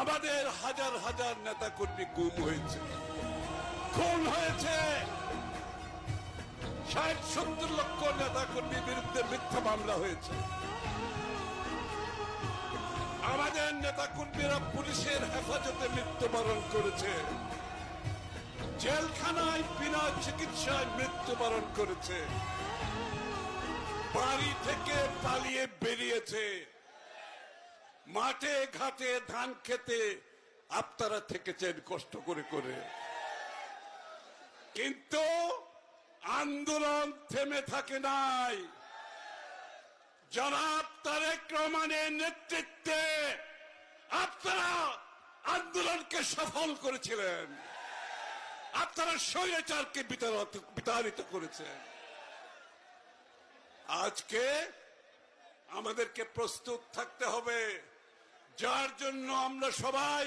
আমাদের হাজার হাজার নেতা কর্মী গুম হয়েছে, খুন হয়েছে। 60-70 লক্ষ নেতা কর্মীর বিরুদ্ধে মিথ্যা মামলা হয়েছে। আমাদের নেতা কর্মীরা পুলিশের হেফাজতে মৃত্যুবরণ করেছে, জেলখানায় বিনা চিকিৎসায় মৃত্যুবরণ করেছে, বাড়ি থেকে পালিয়ে বেরিয়েছে, মাঠে ঘাটে ধান খেতে আপনারা থেকেছেন কষ্ট করে করে। কিন্তু আন্দোলন থেমে থাকে নাই। জনাব তারেক রহমানের নেতৃত্বে আপনারা আন্দোলনকে সফল করেছিলেন, আপনারা স্বৈরাচারকে বিতাড়িত করেছেন। আজকে আমাদেরকে প্রস্তুত থাকতে হবে, যার জন্য আমরা সবাই